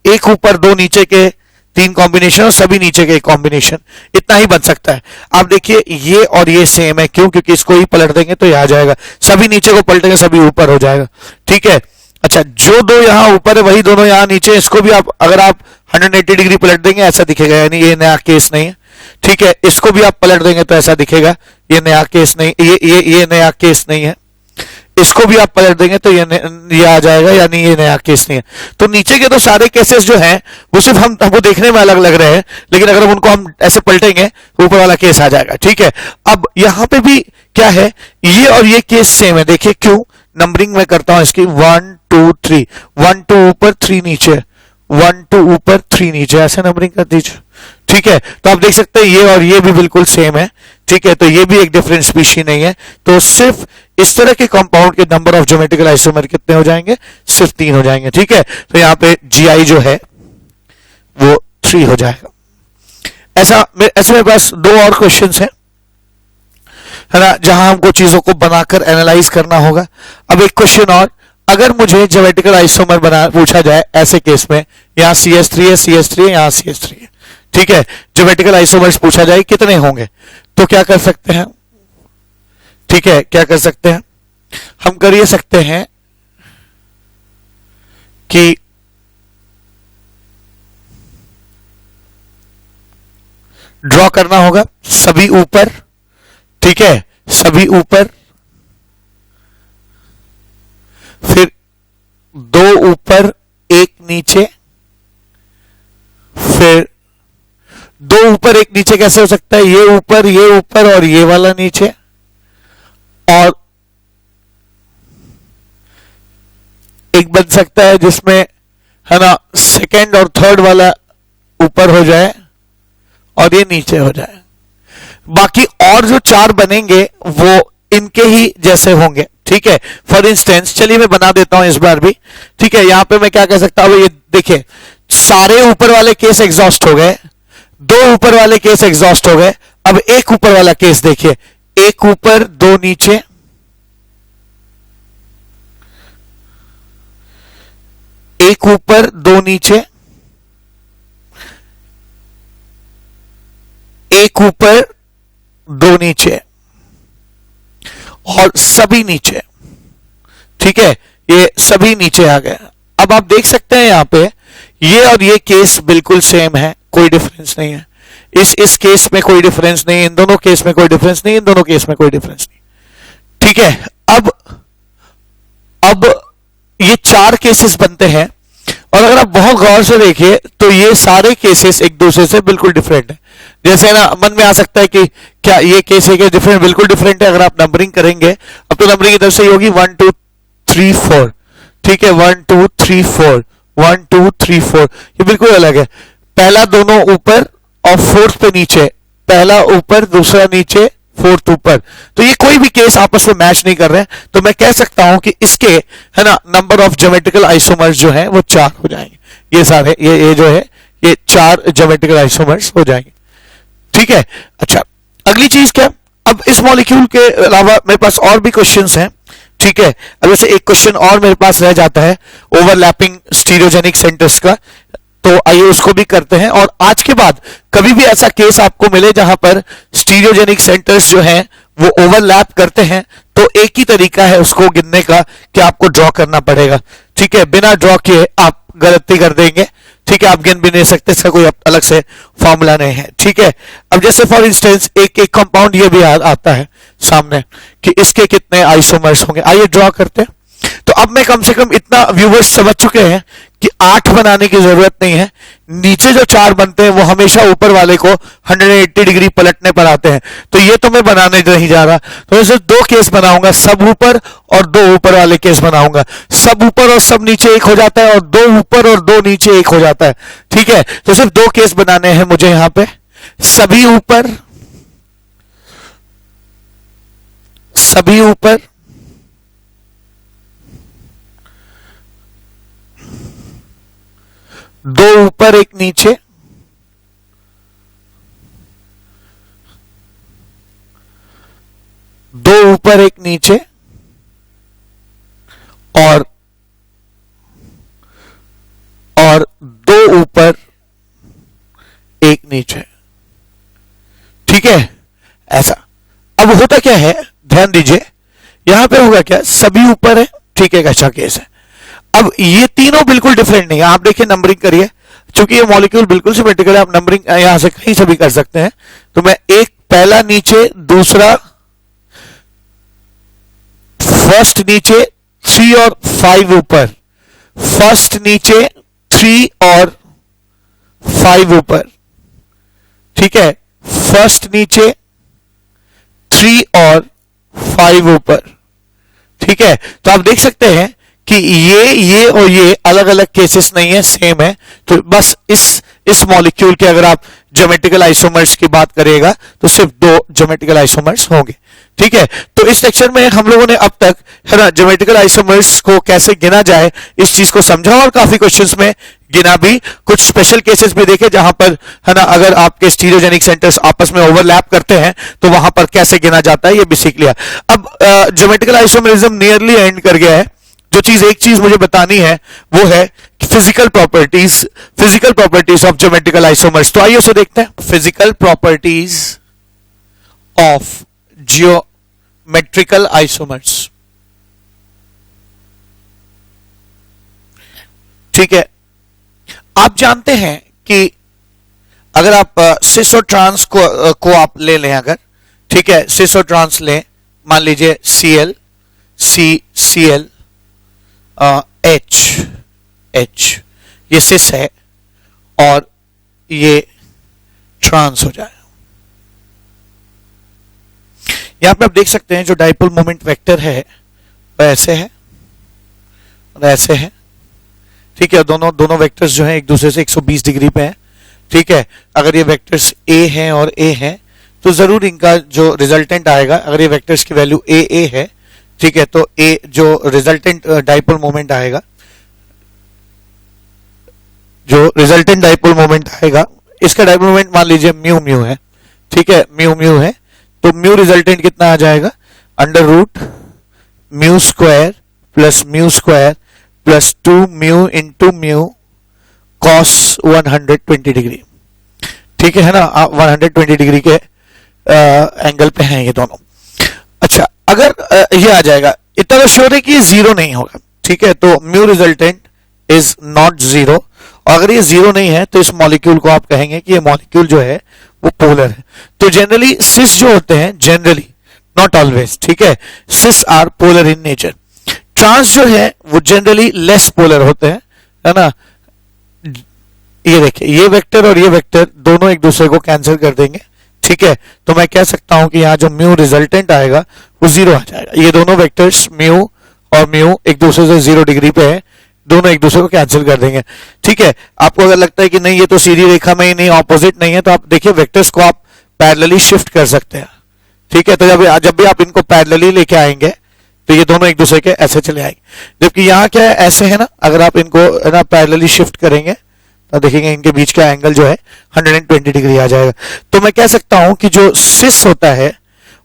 1 ऊपर 2 नीचे के 3 कॉम्बिनेशन, और सभी नीचे के 1 कॉम्बिनेशन, इतना ही बन सकता है। आप देखिए ये और ये सेम है, क्यों? क्योंकि इसको ही पलट देंगे तो ये आ जाएगा, सभी नीचे को पलटेंगे सभी ऊपर हो जाएगा। ठीक है, अच्छा, जो 2 यहां ऊपर है वही दोनों यहां नीचे, इसको भी आप अगर आप 180 डिग्री पलट देंगे ऐसा दिखेगा, यानी ये नया केस नहीं है। ठीक है, इसको भी आप पलट देंगे तो ऐसा दिखेगा, ये नया केस नहीं, ये नया केस नहीं है। इसको भी आप पलट देंगे तो ये आ जाएगा, यानी ये नया केस नहीं है। तो नीचे के तो सारे केसेस जो हैं वो सिर्फ हमको देखने में अलग लग रहे हैं, लेकिन अगर उनको हम ऐसे पलटेंगे तो ऊपर वाला केस आ जाएगा। ठीक है, अब यहां पे भी क्या है, ये और ये केस सेम है। देखिए क्यों, नंबरिंग में करता हूं इसकी, 1 2 3, 1 2 ऊपर 3 नीचे, 1 2 ऊपर 3 नीचे, ऐसे नंबरिंग कर दीजिए। ठीक है, तो आप देख सकते हैं ये और ये भी बिल्कुल सेम है। ठीक है, तो ये भी एक डिफरेंट स्पीशी नहीं है। तो सिर्फ इस तरह के कंपाउंड के नंबर ऑफ ज्योमेट्रिकल आइसोमर कितने हो जाएंगे, सिर्फ 3 हो जाएंगे। ठीक है, तो यहां पे GI जो है वो 3 हो जाएगा। ऐसे मेरे पास 2 और क्वेश्चंस हैं, है ना, जहां हमको चीजों को बनाकर एनालाइज करना होगा। अब एक क्वेश्चन और, अगर मुझे ज्योमेट्रिकल आइसोमर बना पूछा जाए ऐसे केस में, यहां CH3 है, CH3 है, यहां CH3 है। ठीक है, ज्योमेट्रिकल आइसोमर्स पूछा जाए कितने होंगे, तो क्या कर सकते हैं? ठीक है, क्या कर सकते हैं हम? कर ये सकते हैं कि ड्रॉ करना होगा सभी ऊपर। ठीक है, सभी ऊपर, फिर 2 ऊपर 1 नीचे, फिर दो ऊपर एक नीचे कैसे हो सकता है? ये ऊपर और ये वाला नीचे, और एक बन सकता है जिसमें है ना सेकंड और थर्ड वाला ऊपर हो जाए और ये नीचे हो जाए। बाकी और जो चार बनेंगे वो इनके ही जैसे होंगे, ठीक है। फॉर इंस्टेंस चलिए मैं बना देता हूं इस बार भी, ठीक है। यहां पे मैं क्या कह सकता हूं, ये देखिए सारे ऊपर वाले केस एग्जॉस्ट हो गए, दो ऊपर वाले केस एग्जॉस्ट हो गए। अब एक ऊपर वाला केस देखिए, एक ऊपर दो नीचे, एक ऊपर दो नीचे, एक ऊपर दो नीचे और सभी नीचे, ठीक है। ये सभी नीचे आ गए। अब आप देख सकते हैं यहां पे ये और ये केस बिल्कुल सेम है, कोई डिफरेंस नहीं है। इस केस में कोई डिफरेंस नहीं, इन दोनों केस में कोई डिफरेंस नहीं, इन दोनों केस में कोई डिफरेंस नहीं, ठीक है। अब ये चार केसेस बनते हैं और अगर आप बहुत गौर से देखिए तो ये सारे केसेस एक दूसरे से बिल्कुल डिफरेंट है। जैसे ना मन में आ सकता है कि क्या ये केस है, डिफरेंट, बिल्कुल डिफरेंट है। अगर आप नंबरिंग करेंगे, अब तो नंबरिंग इधर से होगी 1 2 3 4, ठीक है। 1 2 3 4, 1 2 3 4, ये बिल्कुल अलग है। पहला दोनों ऊपर और फोर्थ पे नीचे, पहला ऊपर दूसरा नीचे फोर्थ ऊपर, तो ये कोई भी केस आपस में मैच नहीं कर रहे हैं। तो मैं कह सकता हूं कि इसके है ना नंबर ऑफ ज्योमेट्रिकल आइसोमर्स जो है वो 4 हो जाएंगे। ये सारे ये जो है ये 4 ज्योमेट्रिकल आइसोमर्स हो जाएंगे, ठीक है। अच्छा, अगली चीज क्या, अब इस मॉलिक्यूल के अलावा मेरे पास और भी क्वेश्चंस हैं, ठीक है। अब जैसे एक क्वेश्चन और मेरे पास रह जाता है ओवरलैपिंग स्टीरियोजेनिक सेंटर्स का, तो आइए उसको भी करते हैं। और आज के बाद कभी भी ऐसा केस आपको मिले जहां पर स्टीरियोजेनिक सेंटर्स जो हैं वो ओवरलैप करते हैं, तो एक ही तरीका है उसको गिनने का कि आपको ड्रॉ करना पड़ेगा, ठीक है। बिना ड्रॉ किए आप गलती कर देंगे, ठीक है। आप गिन भी नहीं सकते, इसका कोई अलग से फॉर्मूला नहीं है, ठीक है। अब जैसे फॉर इंस्टेंस एक एक कंपाउंड ये भी आता है सामने कि इसके कितने आइसोमर्स होंगे, आइए ड्रॉ करते हैं। तो अब मैं कम से कम इतना व्यूवर्स समझ चुके हैं कि 8 बनाने की जरूरत नहीं है। नीचे जो 4 बनते हैं वो हमेशा ऊपर वाले को 180 डिग्री पलटने पर आते हैं, तो ये तो मैं बनाने नहीं जा रहा। तो मैं सिर्फ 2 केस बनाऊंगा, सब ऊपर और 2 ऊपर वाले केस बनाऊंगा। सब ऊपर और सब नीचे एक हो जाता है और 2 ऊपर और 2 नीचे एक हो जाता है, ठीक है। तो सिर्फ 2 केस बनाने हैं मुझे यहां पे, सभी ऊपर, सभी ऊपर, दो ऊपर एक नीचे, दो ऊपर एक नीचे और दो ऊपर एक नीचे, ठीक है। ऐसा अब होता क्या है, ध्यान दीजिए, यहां पे होगा क्या, सभी ऊपर है, ठीक है, अच्छा केस है। अब ये तीनों बिल्कुल डिफरेंट नहीं है। आप देखिए नंबरिंग करिए, क्योंकि ये मॉलिक्यूल बिल्कुल सिमेट्रिकल है, आप नंबरिंग यहां से कहीं से भी कर सकते हैं। तो मैं एक पहला नीचे, दूसरा फर्स्ट नीचे, 3 और 5 ऊपर, फर्स्ट नीचे 3 और 5 ऊपर, ठीक है। फर्स्ट नीचे 3 और 5 ऊपर, ठीक है। तो आप देख सकते हैं कि ये और ये अलग अलग केसेस नहीं है, सेम है। तो बस इस मॉलिक्यूल के अगर आप ज्योमेट्रिकल आइसोमर्स की बात करिएगा तो सिर्फ 2 ज्योमेट्रिकल आइसोमर्स होंगे, ठीक है। तो इस लेक्चर में हम लोगों ने अब तक है ना ज्योमेट्रिकल आइसोमर्स को कैसे गिना जाए इस चीज को समझा, और काफी क्वेश्चंस में गिना भी, कुछ स्पेशल केसेस भी देखे जहां पर है ना अगर आपके स्टीरियोजेनिक सेंटर्स आपस में ओवरलैप करते हैं तो वहां पर कैसे गिना जाता है ये भी सीख लिया। अब ज्योमेट्रिकल आइसोमरिज्म नियरली एंड कर गया है। जो चीज एक चीज मुझे बतानी है वो है physical properties of geometrical isomers. तो आइए उसे देखते हैं। Physical properties of geometrical isomers, ठीक है। आप जानते हैं कि अगर आप सिस और ट्रांस को आप ले लें, अगर ठीक है सिस और ट्रांस लें, मान लीजिए Cl Cl H ये सिस है और ये ट्रांस हो जाएगा। यहां पे आप देख सकते हैं जो डाइपोल मोमेंट वेक्टर है वो ऐसे है और ऐसे है, ठीक है। दोनों वेक्टर्स जो हैं एक दूसरे से 120 डिग्री पे हैं, ठीक है। अगर ये वेक्टर्स ए हैं और ए हैं तो जरूर इनका जो रिजल्टेंट आएगा, अगर ये वेक्टर्स की वैल्यू ए है, ठीक है, तो ए जो रिजल्टेंट डाइपोल मोमेंट आएगा, जो रिजल्टेंट डाइपोल मोमेंट आएगा, इसका डाइपोल मोमेंट मान लीजिए म्यू म्यू है, ठीक है, म्यू म्यू है, तो म्यू रिजल्टेंट कितना आ जाएगा, under root mu square plus 2 mu into mu cos 120 degree, ठीक है ना। 120 डिग्री के एंगल पे हैं ये दोनों। अच्छा, अगर ये आ जाएगा, इतना तो श्योर है कि ये जीरो नहीं होगा, ठीक है, तो mu resultant is not zero, और अगर ये जीरो नहीं है तो इस मॉलिक्यूल को आप कहेंगे कि ये मॉलिक्यूल जो है वो पोलर है। तो जनरली सिस जो होते हैं, जनरली नॉट ऑलवेज, ठीक है, cis are polar in nature. Trans जो है वो जनरली लेस पोलर होते हैं, है ना। ये देखिए, ये वेक्टर और ये वेक्टर दोनों एक दूसरे को कैंसिल कर देंगे, ठीक है, तो मैं कह सकता हूं कि यहाँ जो म्यू रिजल्टेंट आएगा वो जीरो आ जाएगा। ये दोनों वेक्टर्स म्यू और म्यू एक दूसरे से 0 डिग्री पे है, दोनों एक दूसरे को कैंसिल कर देंगे, ठीक है। आपको अगर लगता है कि नहीं ये तो सीधी रेखा में ही नहीं, ऑपोजिट नहीं है, तो आप देखिए वेक्टर्स को आप पैरेलली शिफ्ट कर सकते हैं, ठीक है। तो जब भी आप इनको पैरेलली लेके आएंगे तो ये दोनों एक दूसरे के ऐसे चले आएंगे, जबकि यहाँ क्या है, ऐसे है ना। अगर आप इनको ना पैरेलली शिफ्ट करेंगे तो देखेंगे इनके बीच का एंगल जो है 120 डिग्री आ जाएगा। तो मैं कह सकता हूं कि जो सिस होता है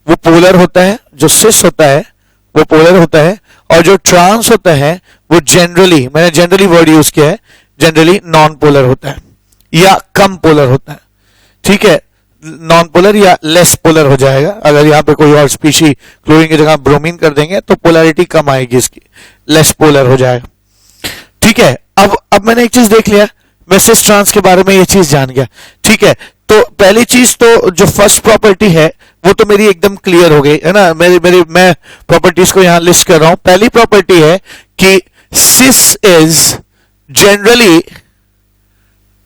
वो पोलर होता है, जो सिस होता है वो पोलर होता है, और जो ट्रांस होता है वो जनरली, मैंने जनरली वर्ड यूज किया है, जनरली नॉन पोलर होता है या कम पोलर होता है, ठीक है। नॉन पोलर या लेस पोलर हो जाएगा। अगर यहाँ पे कोई और स्पीशी क्लोरीन की जगह ब्रोमीन कर देंगे तो पोलैरिटी कम आएगी, इसकी लेस पोलर हो जाएगा, ठीक है। अब मैंने एक चीज देख लिया, मैं सिस ट्रांस के बारे में ये चीज जान गया, ठीक है। तो पहली चीज तो जो फर्स्ट प्रॉपर्टी है वो तो मेरी एकदम क्लियर हो गई, है ना। मैं प्रॉपर्टीज को यहां लिस्ट कर रहा हूं। पहली प्रॉपर्टी है कि सिस इज जनरली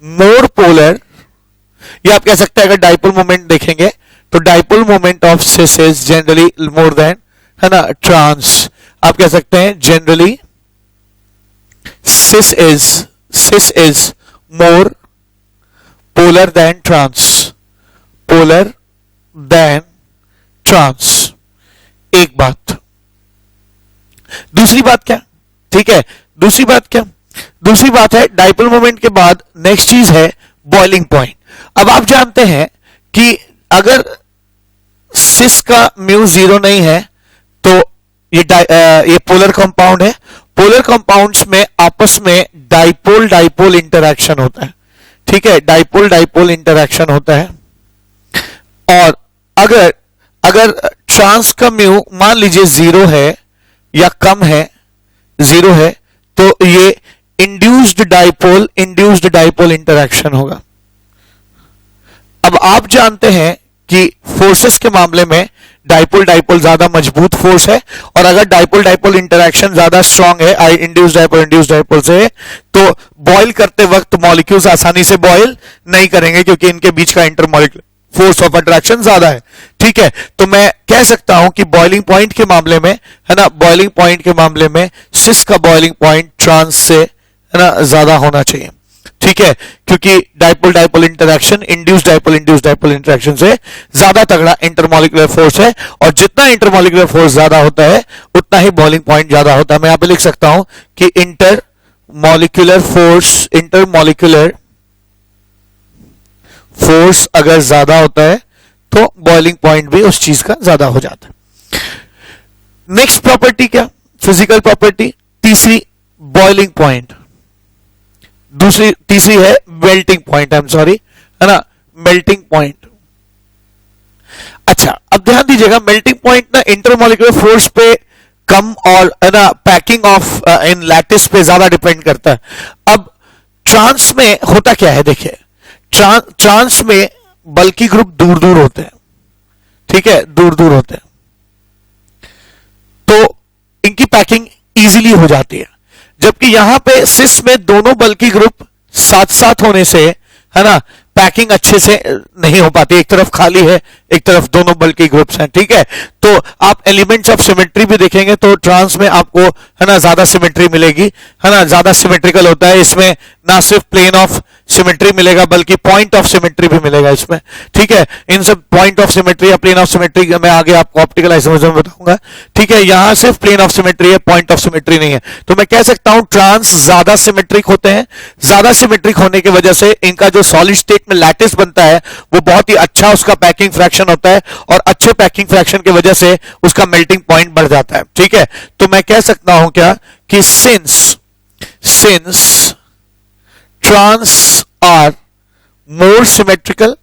मोर पोलर, या आप कह सकते हैं अगर डाइपोल मोमेंट देखेंगे तो dipole moment of cis is generally more than, है ना, ट्रांस। आप कह सकते हैं generally cis is more polar than trans, polar than trans। एक बात। दूसरी बात क्या, ठीक है, दूसरी बात है डाइपोल मोमेंट के बाद नेक्स्ट चीज है बॉइलिंग पॉइंट। अब आप जानते हैं कि अगर सिस का म्यू 0 नहीं है तो ये पोलर कंपाउंड है। पोलर कंपाउंड्स में आपस में डाइपोल डाइपोल इंटरैक्शन होता है, ठीक है, डाइपोल डाइपोल इंटरैक्शन होता है। और अगर ट्रांस का म्यू मान लीजिए 0 है या कम है, 0 है, तो ये इंड्यूस्ड डाइपोल इंटरैक्शन होगा। अब आप जानते हैं कि फोर्सेस के मामले में डाइपोल डाइपोल ज्यादा मजबूत फोर्स है, और अगर डाइपोल डाइपोल इंटरैक्शन ज्यादा स्ट्रांग है इंड्यूस्ड डाइपोल से, तो बॉयल करते वक्त मॉलिक्यूल्स आसानी से बॉयल नहीं करेंगे क्योंकि इनके बीच का इंटरमॉलिक्यूलर फोर्स ऑफ अट्रैक्शन ज्यादा है, ठीक है। तो मैं कह सकता हूं कि बॉइलिंग पॉइंट के मामले में, है ना, बॉइलिंग पॉइंट के मामले में सिस का बॉइलिंग पॉइंट ट्रांस से, है ना, ज्यादा होना चाहिए, ठीक है, क्योंकि dipole dipole interaction induced dipole interaction से ज्यादा तगड़ा इंटरमॉलिक्यूलर फोर्स है, और जितना इंटरमॉलिक्यूलर फोर्स ज्यादा होता है उतना ही बॉइलिंग पॉइंट ज्यादा होता है। मैं यहां पे लिख सकता हूं कि इंटरमॉलिक्यूलर फोर्स अगर ज्यादा होता है तो बॉइलिंग पॉइंट भी उस चीज का ज्यादा हो जाता है। नेक्स्ट प्रॉपर्टी क्या, फिजिकल प्रॉपर्टी, तीसरी बॉइलिंग पॉइंट, तीसरी है मेल्टिंग पॉइंट, है ना, मेल्टिंग पॉइंट। अच्छा, अब ध्यान दीजिएगा, मेल्टिंग पॉइंट ना इंटरमॉलिक्यूलर फोर्स पे कम और, है ना, पैकिंग ऑफ इन लैटिस पे ज्यादा डिपेंड करता है। अब ट्रांस में होता क्या है, देखिए, ट्रांस में बल्कि ग्रुप दूर दूर होते हैं, ठीक है, दूर दूर होते हैं, तो इनकी पैकिंग इजीली हो जाती है। जबकि यहां पे सिस में दोनों बल्कि ग्रुप साथ साथ होने से, है ना, पैकिंग अच्छे से नहीं हो पाती, एक तरफ खाली है एक तरफ दोनों बल्कि ग्रुप्स हैं, ठीक है। तो आप एलिमेंट्स ऑफ सिमेट्री भी देखेंगे तो ट्रांस में आपको है ना ज्यादा सिमेट्री मिलेगी, है ना, ज्यादा सिमेट्रिकल होता है। इसमें ना सिर्फ प्लेन ऑफ सिमेट्री मिलेगा बल्कि पॉइंट ऑफ सिमेट्री भी मिलेगा इसमें, ठीक है। इन सब पॉइंट ऑफ सिमेट्री या प्लेन ऑफ सिमेट्री मैं आगे आपको ऑप्टिकल आइसोमर्स में बताऊंगा, ठीक है। यहां सिर्फ प्लेन ऑफ सिमेट्री है, पॉइंट ऑफ सिमेट्री नहीं है। तो मैं कह सकता हूं ट्रांस ज्यादा सिमेट्रिक होते हैं। ज्यादा सिमेट्रिक होने की वजह से इनका जो सॉलिड स्टेट में लैटिस बनता है वो बहुत ही अच्छा उसका पैकिंग फ्रैक्शन होता है, और अच्छे पैकिंग फ्रैक्शन की वजह से उसका मेल्टिंग पॉइंट बढ़ जाता है, ठीक है। तो मैं कह सकता हूं क्या कि since trans are more symmetrical,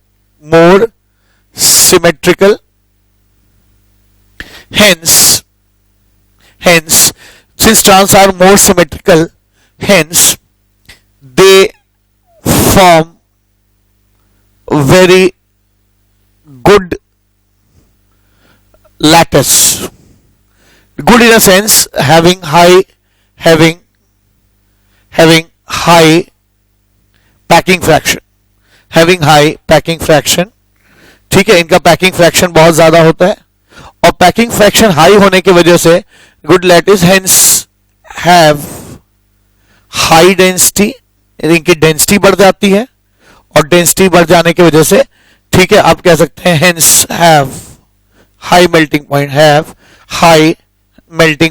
hence since trans are more symmetrical, hence they form very good lattice. Good in a sense having high packing fraction, ठीक है। इनका पैकिंग फ्रैक्शन बहुत ज्यादा होता है, और पैकिंग फ्रैक्शन हाई होने की वजह से good lattice hence have high density, इनकी डेंसिटी बढ़ जाती है, और डेंसिटी बढ़ जाने की वजह से, ठीक है, आप कह सकते हैं hence have high melting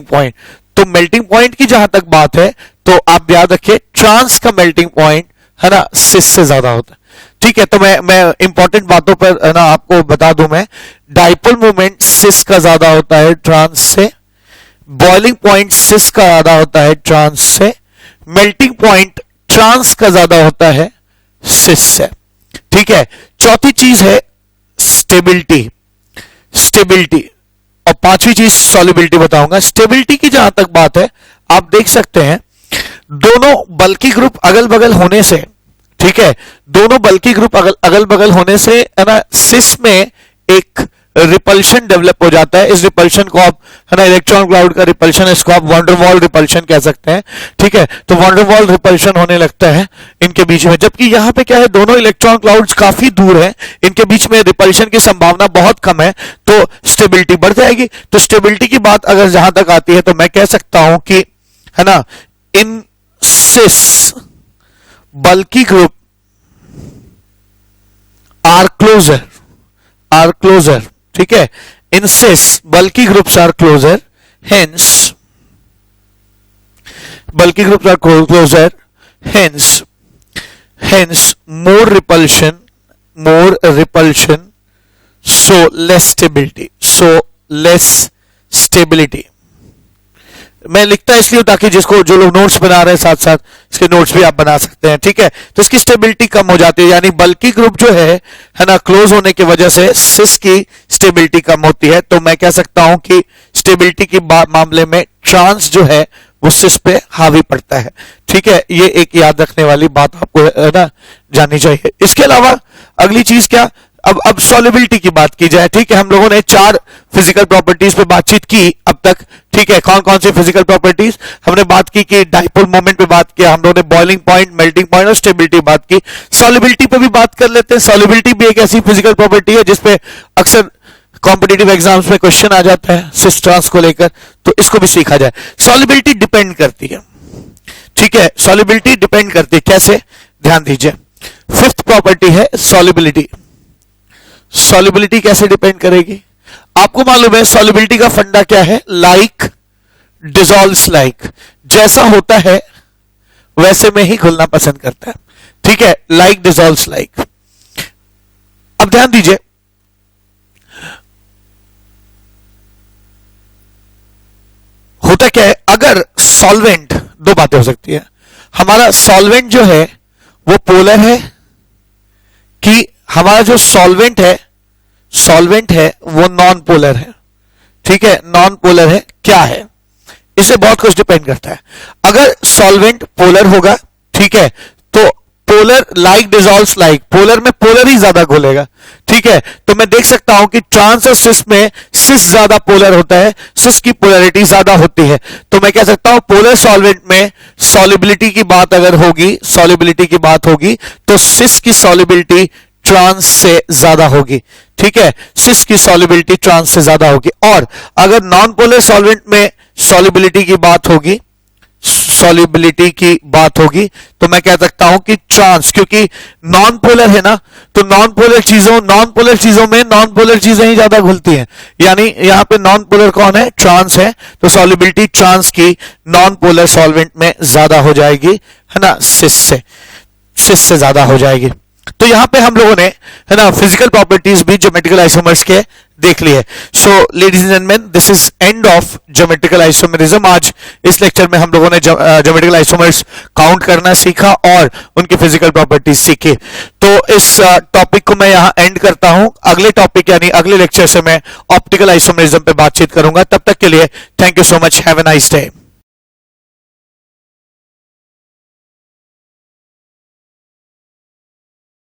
point. तो मेल्टिंग पॉइंट की जहां तक बात है तो आप याद रखिए ट्रांस का मेल्टिंग पॉइंट है ना सिस से ज्यादा होता है, ठीक है। तो मैं इंपॉर्टेंट बातों पर है ना आपको बता दूं, मैं डाइपोल मोमेंट सिस का ज्यादा होता है ट्रांस से, बॉइलिंग पॉइंट सिस का ज्यादा होता है ट्रांस से, मेल्टिंग पॉइंट ट्रांस का ज्यादा होता है सिस से, ठीक है। चौथी चीज है स्टेबिलिटी, और पांचवी चीज सॉल्युबिलिटी बताऊंगा। स्टेबिलिटी की जहां तक बात है आप देख सकते हैं दोनों बल्की ग्रुप अगल बगल होने से, ठीक है, दोनों बल्की ग्रुप अगल बगल होने से है ना सिस में एक रिपल्शन डेवलप हो जाता है। इस रिपल्शन को आप है ना इलेक्ट्रॉन क्लाउड का रिपल्शन, इसको आप वंडरवॉल रिपल्शन कह सकते हैं, ठीक है। तो वंडरवॉल रिपल्शन होने लगता है इनके बीच में, जबकि यहां पे क्या है दोनों इलेक्ट्रॉन क्लाउड्स काफी दूर हैं, इनके बीच में रिपल्शन की संभावना बहुत कम है, तो स्टेबिलिटी बढ़ जाएगी। तो स्टेबिलिटी की बात अगर जहां तक आती है तो मैं कह सकता हूं कि है ना in cis bulky group are closer, ठीक है। In cis bulky groups are closer, hence bulky groups are closer, hence more repulsion, so less stability. मैं लिखता इसलिए ताकि जिसको जो लोग नोट्स बना रहे हैं साथ साथ इसके नोट्स भी आप बना सकते हैं, ठीक है। तो इसकी स्टेबिलिटी कम हो जाती है, यानी बल्की ग्रुप जो है ना क्लोज होने की वजह से सिस की स्टेबिलिटी कम होती है। तो मैं कह सकता हूं कि स्टेबिलिटी के मामले में ट्रांस जो है वो सिस पे हावी पड़ता है, ठीक है। ये एक याद रखने वाली बात आपको है ना जाननी चाहिए। इसके अलावा अगली चीज क्या, अब सॉल्युबिलिटी की बात की जाए, ठीक है। हम लोगों ने 4 फिजिकल प्रॉपर्टीज पे बातचीत की अब तक, ठीक है। कौन कौन सी फिजिकल प्रॉपर्टीज हमने बात की कि डाइपोल मोमेंट पे बात किया हम लोगों ने, बॉइलिंग पॉइंट, मेल्टिंग पॉइंट और स्टेबिलिटी बात की। सॉल्युबिलिटी पे भी बात कर लेते हैं। सॉल्युबिलिटी भी एक ऐसी फिजिकल प्रॉपर्टी है जिसपे अक्सर कॉम्पिटिटिव एग्जाम्स में क्वेश्चन आ जाता है सिस ट्रांस को लेकर, तो इसको भी सीखा जाए। सॉल्युबिलिटी डिपेंड करती है, ठीक है। सॉल्युबिलिटी डिपेंड करती है, कैसे, ध्यान दीजिए। 5th प्रॉपर्टी है सॉल्युबिलिटी। सॉल्युबिलिटी कैसे डिपेंड करेगी, आपको मालूम है सॉल्युबिलिटी का फंडा क्या है, लाइक डिसॉल्व्स लाइक, जैसा होता है वैसे में ही घुलना पसंद करता है, ठीक है। Like dissolves like. अब ध्यान दीजिए, होता क्या है, अगर सॉल्वेंट, 2 बातें हो सकती है, हमारा सॉल्वेंट जो है वो पोलर है कि हमारा जो सॉल्वेंट है वो नॉन पोलर है, ठीक है। नॉन पोलर है क्या है, इससे बहुत कुछ डिपेंड करता है। अगर सॉल्वेंट पोलर होगा, ठीक है, तो polar like dissolves like, polar में पोलर ही ज्यादा घुलेगा, ठीक है, तो मैं देख सकता हूं कि ट्रांस और सिस में सिस ज्यादा पोलर होता है, सिस की पोलैरिटी ज्यादा होती है। तो मैं कह सकता हूं पोलर सॉल्वेंट में सॉल्युबिलिटी की बात अगर होगी, सॉल्युबिलिटी की बात होगी तो सिस की सॉल्युबिलिटी ट्रांस से ज्यादा होगी। ठीक है, सिस की सॉल्युबिलिटी ट्रांस से ज्यादा होगी। और अगर नॉन पोलर सॉल्वेंट में सॉल्युबिलिटी की बात होगी, सॉल्युबिलिटी की बात होगी तो मैं कह सकता हूं कि ट्रांस, क्योंकि नॉन पोलर है ना, तो नॉन पोलर चीजों में नॉन पोलर चीजें ही ज्यादा घुलती हैं, यानी यहां पे नॉन पोलर कौन है, ट्रांस है, तो सॉल्युबिलिटी ट्रांस की नॉन पोलर सॉल्वेंट में ज्यादा हो जाएगी, है ना, सिस से ज्यादा हो जाएगी। तो यहां पे हम लोगों ने, है ना, फिजिकल प्रॉपर्टीज भी ज्योमेट्रिकल आइसोमर्स के देख लिए। So ladies and gentleman, this is end of geometrical isomerism. आज इस लेक्चर में हम लोगों ने ज्योमेट्रिकल आइसोमर्स काउंट करना सीखा और उनकी फिजिकल प्रॉपर्टीज सीखी। तो इस टॉपिक को मैं यहां एंड करता हूं। अगले टॉपिक यानी अगले लेक्चर से मैं ऑप्टिकल आइसोमरिज्म पे बातचीत करूंगा। तब तक के लिए thank you so much, have a nice day.